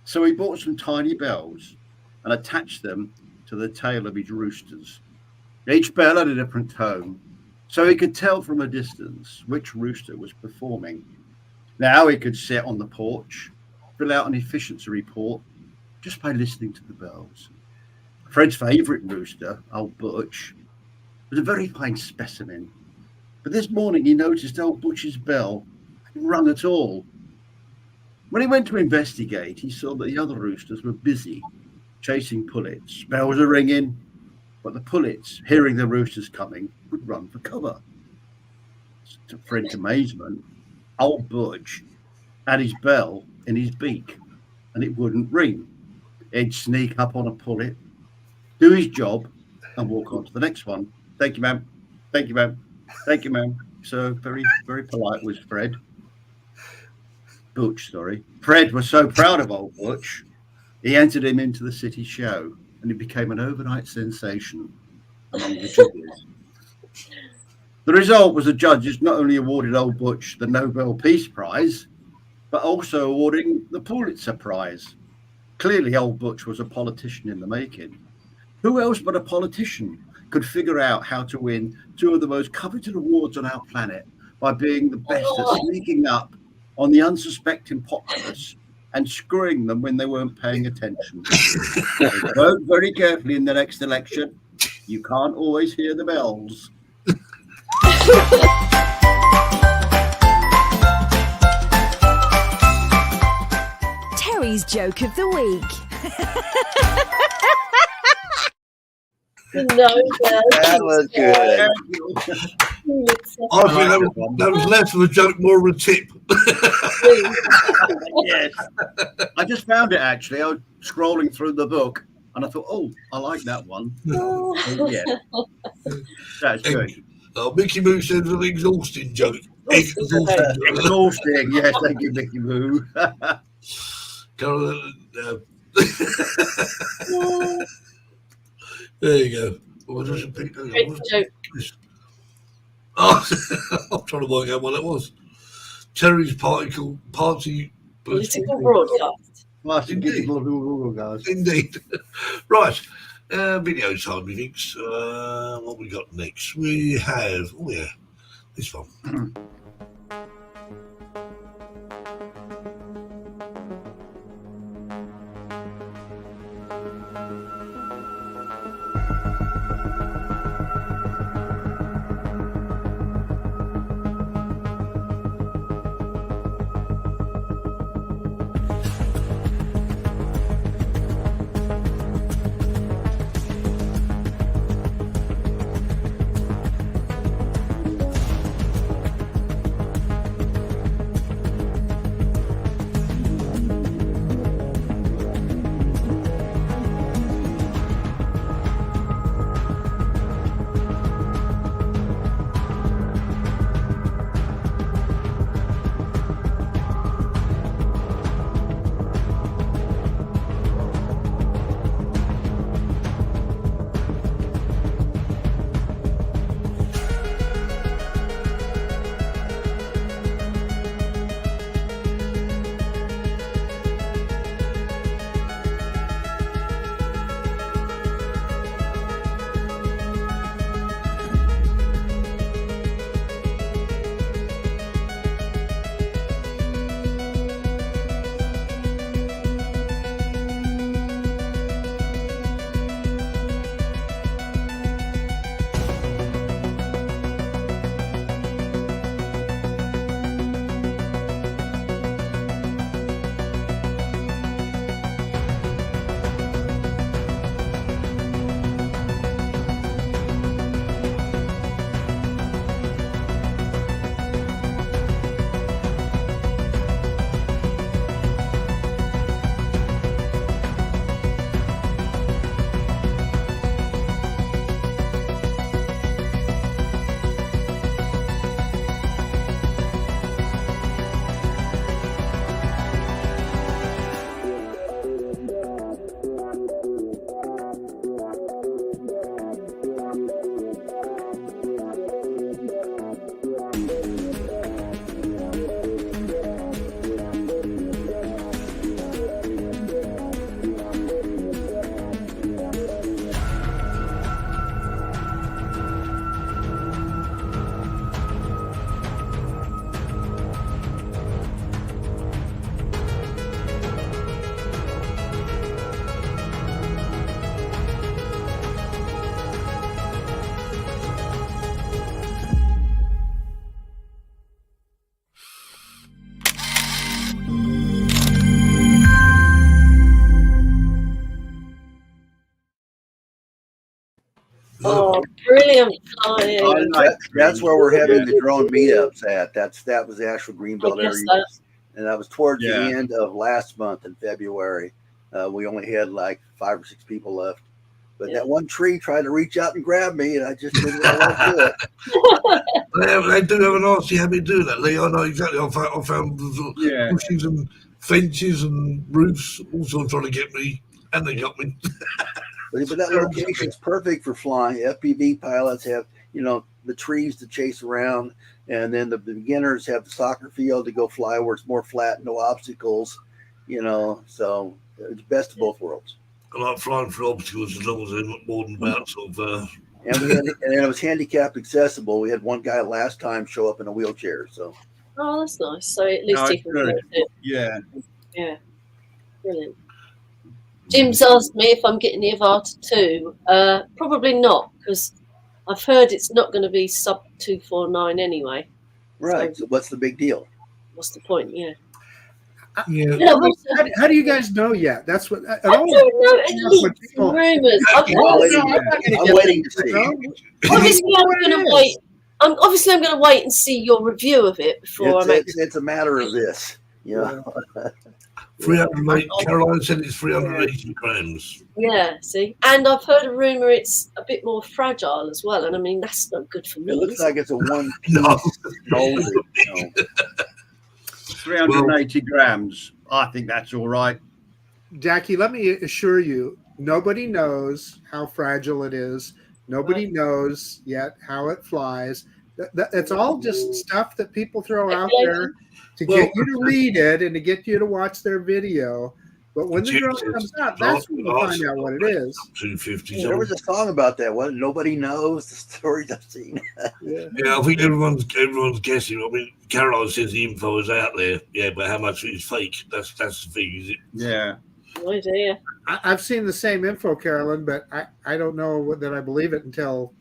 so he bought some tiny bells and attached them to the tail of his roosters. Each bell had a different tone, so he could tell from a distance which rooster was performing. Now he could sit on the porch, fill out an efficiency report just by listening to the bells. Fred's favourite rooster, old Butch, was a very fine specimen. But this morning he noticed old Butch's bell hadn't rung at all. When he went to investigate, he saw that the other roosters were busy chasing pullets. Bells are ringing, but the pullets, hearing the roosters coming, would run for cover. To Fred's amazement, old Butch had his bell in his beak and it wouldn't ring. He'd sneak up on a pullet, do his job, and walk on to the next one. Thank you, ma'am. Thank you, ma'am. Thank you, ma'am. So very, very polite was Fred. Butch, sorry. Fred was so proud of old Butch, he entered him into the city show, and he became an overnight sensation among the judges. The result was the judges not only awarded old Butch the Nobel Peace Prize, but also awarding the Pulitzer Prize. Clearly, old Butch was a politician in the making. Who else but a politician could figure out how to win two of the most coveted awards on our planet by being the best at sneaking up on the unsuspecting populace and screwing them when they weren't paying attention? Vote very carefully in the next election. You can't always hear the bells. Terry's Joke of the Week. No, That was good. I think that was less of a joke, more of a tip. Yes. I just found it actually. I was scrolling through the book and I thought, oh, I like that one. So, yeah. That's good. Mickey Moo says an exhausting joke. Exhausting joke. Exhausting. Yes, thank you, Mickey Moo. There you go. What was it? Great joke. Oh, I'm trying to work out what it was. Terry's party Political broadcast. Indeed. Guys. Indeed. Right. Video time, methinks. What we got next? We have, this one. Oh, brilliant flying. That's where we're having the drone meetups at. That was the actual Greenbelt area. And that was towards the end of last month in February. We only had like 5 or 6 people left. But that one tree tried to reach out and grab me, and I just didn't want to do it. They do have a nasty habit doing that, Lee. I know exactly. I found bushes and fences and roofs also trying to get me, and they got me. But that location is perfect for flying. FPV pilots have, the trees to chase around, and then the beginners have the soccer field to go fly where it's more flat, no obstacles, so it's best of both worlds. I like flying through obstacles as long as they're not more than about sort of. And it was handicap accessible. We had one guy last time show up in a wheelchair. So. Oh, that's nice. So at least he can do it. Yeah. Yeah. Brilliant. Jim's asked me if I'm getting the Avata 2. Probably not, because I've heard it's not going to be sub 249 anyway. Right. So what's the big deal? What's the point? Yeah. Yeah. How do you guys know yet? That's what I don't know. It leaks rumors. I'm waiting to see. Obviously, I'm going to wait Obviously I'm going to wait and see your review of it before I make. It's a matter of this. Yeah. 380. Caroline said it's 380 grams. Yeah, see, and I've heard a rumor it's a bit more fragile as well, and I mean that's not good for me. It looks like it's a one-piece No. shoulder. You know. 380 grams. I think that's all right. Jackie, let me assure you, nobody knows how fragile it is. Nobody knows yet how it flies. It's all just stuff that people throw out there to get you to read it and to get you to watch their video. But when the drone comes out, that's when we'll find out what it is. 250. There was a song about that one. Nobody knows the stories I've seen. Yeah, I think everyone's guessing. I mean, Caroline says the info is out there. Yeah, but how much is fake? That's the thing, is it? Yeah. Oh dear. I've seen the same info, Carolyn, but I don't know that I believe it until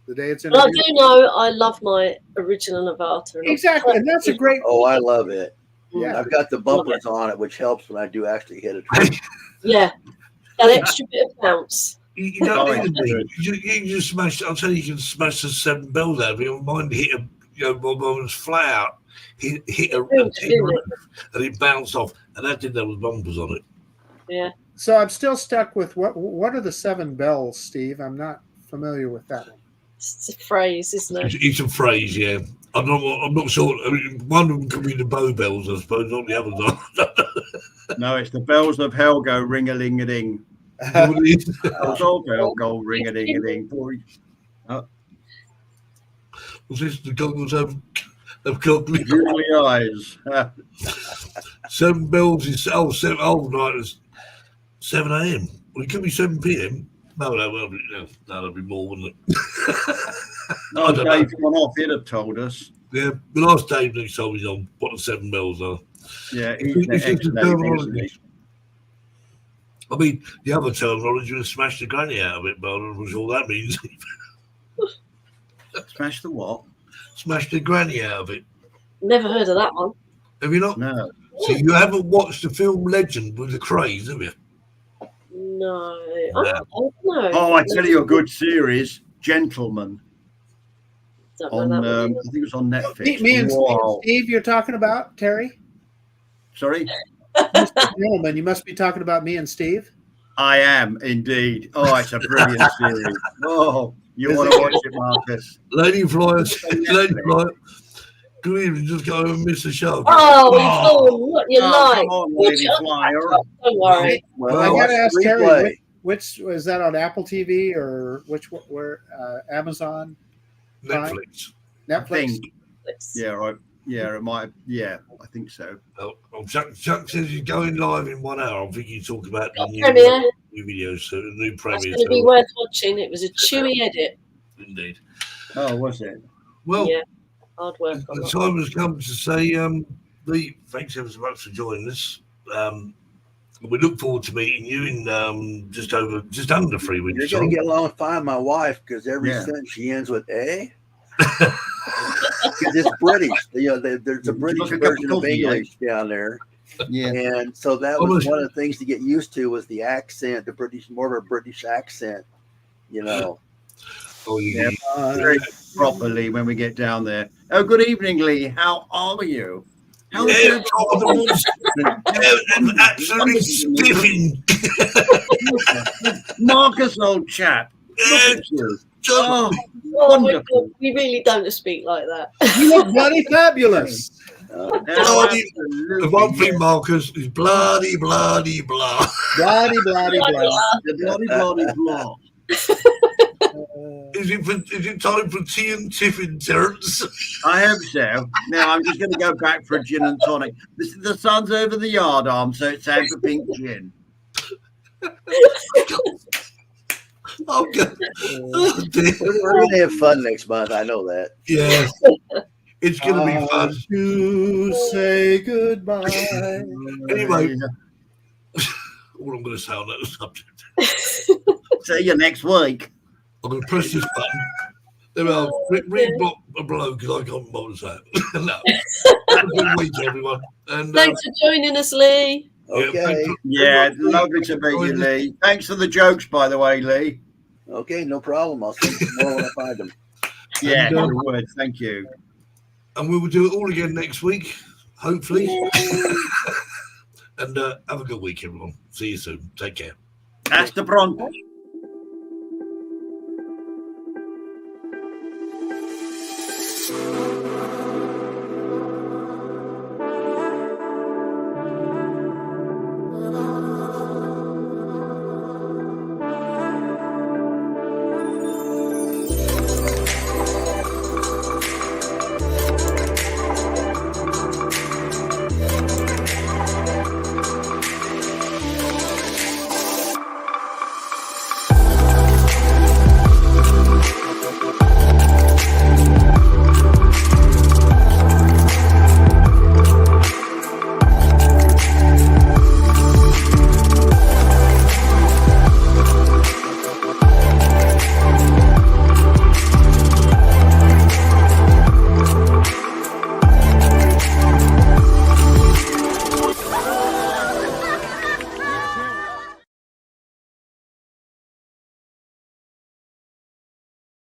the day it's Well, I interviewed. do know I love my original Avatar. Exactly, and that's a great. Oh, I love it. Yeah. I've got the bumpers on it, which helps when I do actually hit a tree. Yeah, that extra bit of bounce. You don't need to be. You can just smash. I'll tell you, you can smash the 7 bells out of it. Mine hit a, mine was flat out, hit a roof, and it bounced off, and that did that with bumpers on it. Yeah. So I'm still stuck with what are the 7 bells, Steve? I'm not familiar with that one. It's a phrase, isn't it? It's a phrase, yeah. I'm not sure. I mean, one of them could be the bow bells, I suppose. Not the others are. No, it's the bells of hell go ring-a-ling-a-ding. Bells of hell go ring-a-ding-a-ding. Was this the goggles have goggly eyes? 7 bells is night is 7 a.m. Well, it could be 7 p.m. No, that'd be more, wouldn't it? No, Dave went off. He'd have told us. Yeah, the last Dave next told me on what the 7 bells are. Yeah, It's just the terminology. I mean, the other terminology was smash the granny out of it, but I don't know what that means. Smash the what? Smash the granny out of it. Never heard of that one. Have you not? No. So you haven't watched the film Legend with the Craze, have you? No. I don't know. Oh, I tell you a good series, Gentlemen. Don't know On, that one. I think it was on Netflix. Me and Wow. Steve, you're talking about Terry? Sorry? Gentlemen, you must be talking about me and Steve. I am indeed. Oh, it's a brilliant series. Oh, you want to watch it, Marcus? Lady Flyer, good evening, just go and miss the show. Oh, fool, what you like? Come on, Lady Flyer. Don't worry. Well, I gotta ask Terry, replay. which was that on Apple TV or where Amazon? Netflix. I Netflix. think. Yeah, right. Yeah, it might. Yeah, I think so. Oh, Chuck says he's going live in 1 hour. I'm thinking you talk about the Premiere. new videos, so the new That's premiere. going to be worth watching. It was a chewy edit. Indeed. Oh, was it? Well, Yeah, hard work on the that. time has come to say, Lee, thanks ever so much for joining us. We look forward to meeting you in just under 3 weeks. You're going to get along fine with my wife because every Yeah. sentence she ends with "eh." Because it's British. There's a British Look at version of coffee, English down there. Yeah. And so that was one of the things to get used to was the accent, the British, more of a British accent, you know. Oh, Yeah. Very properly when we get down there. Oh, good evening, Lee. How are you? How's Yeah, your and absolutely stiffing. Marcus, old chap? Look at you. Oh, Oh my wonderful. God, we really don't speak like that. You look bloody fabulous. Oh, Bloody, absolutely, the one thing, yes. Marcus, is bloody, bloody, blah. Bloody, bloody, bloody. The bloody blah. Is it time for tea and tiffin, Terence? I hope so. Now I'm just going to go back for a gin and tonic. The sun's over the yard arm, so it's time for pink gin. Oh, God. Oh, dear. We're going to have fun next month. I know that. Yeah. It's going to be fun. To say goodbye. Anyway, all I'm going to say on that subject. See you next week. I'm going to press this button. There we are. Read block below because I can't bother to say it. No. Have a good week, everyone. And Thanks for joining us, Lee. Okay. Yeah, lovely to meet you, Lee. Thanks for the jokes, by the way, Lee. Okay, no problem. I'll send you more when I find them. Yeah, And, you would. Thank you. and we will do it all again next week, hopefully. And have a good week, everyone. See you soon. Take care. Hasta pronto.